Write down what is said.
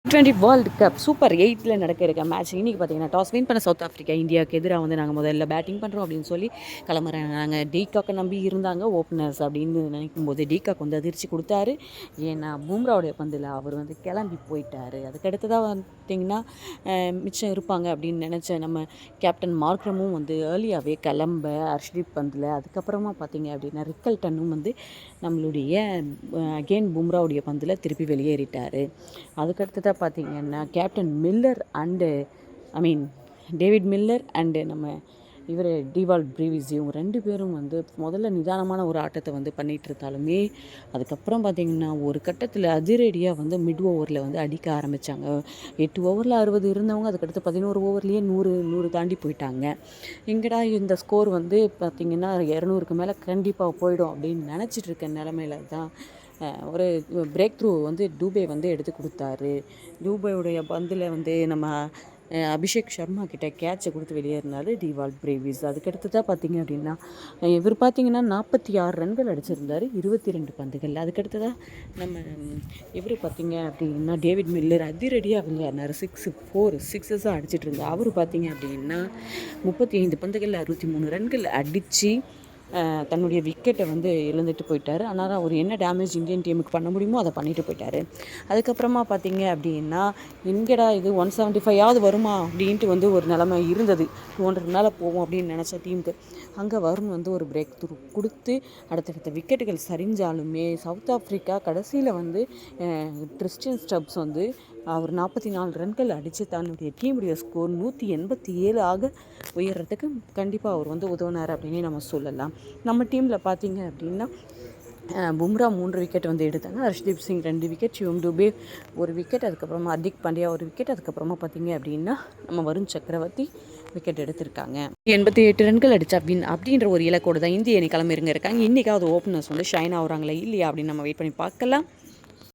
T20 world cup super 8ல் நடக்க இருக்க match இன்றைக்கி பார்த்தீங்கன்னா டாஸ் வின் பண்ண சவுத் ஆஃப்ரிக்கா இந்தியாவுக்கு எதிராக வந்து நாங்கள் முதல்ல பேட்டிங் பண்ணுறோம் அப்படின்னு சொல்லி கிளம்புறாங்க. நாங்கள் டீகாக்கை நம்பி இருந்தாங்க ஓப்பனர்ஸ் அப்படின்னு நினைக்கும் போது டீகாக் வந்து அதிர்ச்சி கொடுத்தாரு. ஏன்னா பும்ராவுடைய பந்தில் அவர் வந்து கிளம்பி போயிட்டார். அதுக்கடுத்ததாக பார்த்தீங்கன்னா மிச்சம் இருப்பாங்க அப்படின்னு நினச்ச நம்ம கேப்டன் மார்க்ரமும் வந்து ஏர்லியாகவே கிளம்ப ஹர்ஷ்தீப் பந்தில், அதுக்கப்புறமா பார்த்தீங்க அப்படின்னா ரிக்கல்டனும் வந்து நம்மளுடைய அகெயின் பும்ராவுடைய பந்தில் திருப்பி வெளியேறிட்டார். அதுக்கடுத்ததாக பார்த்தீங்கன்னா captain Miller and David Miller and நம்ம இவர் டிவால்ட் பிரீவிஸ் இவங்க 2 பேரும் வந்து முதல்ல நிதானமான ஒரு ஆட்டத்தை வந்து பண்ணிகிட்டு இருந்தாலுமே அதுக்கப்புறம் பார்த்திங்கன்னா ஒரு கட்டத்தில் அதிரடியாக வந்து மிட் ஓவரில் வந்து அடிக்க ஆரம்பித்தாங்க. 8 ஓவரில் 60 இருந்தவங்க அதுக்கடுத்து 11 ஓவர்லேயே 100 தாண்டி போயிட்டாங்க. எங்கடா இந்த ஸ்கோர் வந்து பார்த்திங்கன்னா 200க்கு மேலே கண்டிப்பாக போயிடும் அப்படின்னு நினச்சிட்டு இருக்க நிலமையில தான் ஒரு பிரேக் த்ரூ வந்து டூபே வந்து எடுத்து கொடுத்தாரு. டூபேவுடைய பந்தில் வந்து நம்ம அபிஷேக் சர்மா கிட்ட கேட்சை கொடுத்து வெளியேறினார் டிவால்ட் பிரேவிஸ். அதுக்கடுத்து தான் பார்த்திங்க அப்படின்னா இவர் பார்த்திங்கன்னா 46 ரன்கள் அடிச்சிருந்தார் 22 பந்துகள். அதுக்கடுத்ததாக நம்ம இவர் பார்த்திங்க அப்படின்னா டேவிட் மில்லர் அதிரடியாக விளையாடினார். 6 அடிச்சிட்டு இருந்தார். அவர் பார்த்திங்க அப்படின்னா 35 பந்துகளில் 63 ரன்கள் அடித்து தன்னுடைய விக்கெட்டை வந்து இழந்துட்டு போயிட்டார். ஆனால் அவர் என்ன டேமேஜ் இந்தியன் டீமுக்கு பண்ண முடியுமோ அதை பண்ணிட்டு போயிட்டார். அதுக்கப்புறமா பார்த்தீங்க அப்படின்னா எங்கடா இது 175 வருமா அப்படின்ட்டு வந்து ஒரு நிலைமை இருந்தது. 200 மேலே போவோம் அப்படின்னு நினச்ச டீமுக்கு அங்கே வருண் வந்து ஒரு பிரேக் த்ரூ கொடுத்து அடுத்தடுத்த விக்கெட்டுகள் சரிஞ்சாலுமே சவுத் ஆஃப்ரிக்கா கடைசியில் வந்து ட்ரிஸ்டன் ஸ்டப்ஸ் வந்து அவர் 44 ரன்கள் அடித்து தன்னுடைய டீமுடைய ஸ்கோர் 187 ஆக உயர்றதுக்கு கண்டிப்பாக அவர் வந்து உதவினார் அப்படின்னு நம்ம சொல்லலாம். நம்ம டீமில் பார்த்தீங்க அப்படின்னா பும்ரா 3 விக்கெட் வந்து எடுத்தாங்க. ஹர்ஷ்தீப் சிங் 2 விக்கெட், சிவம் டூபே 1 விக்கெட், அதுக்கப்புறமா ஹர்திக் பாண்டியா 1 விக்கெட், அதுக்கப்புறமா பார்த்தீங்க அப்படின்னா நம்ம வருண் சக்கரவர்த்தி விக்கெட் எடுத்திருக்காங்க. 88 ரன்கள் அடிச்சா வின் அப்படின்ற ஒரு இலக்கோடு தான் இந்திய அணி கிளம்பிருங்க இருக்காங்க. இன்றைக்காவது ஓப்பனர்ஸ் வந்து ஷைன் ஆகுறாங்களா இல்லையா அப்படின்னு நம்ம வெயிட் பண்ணி பார்க்கலாம்.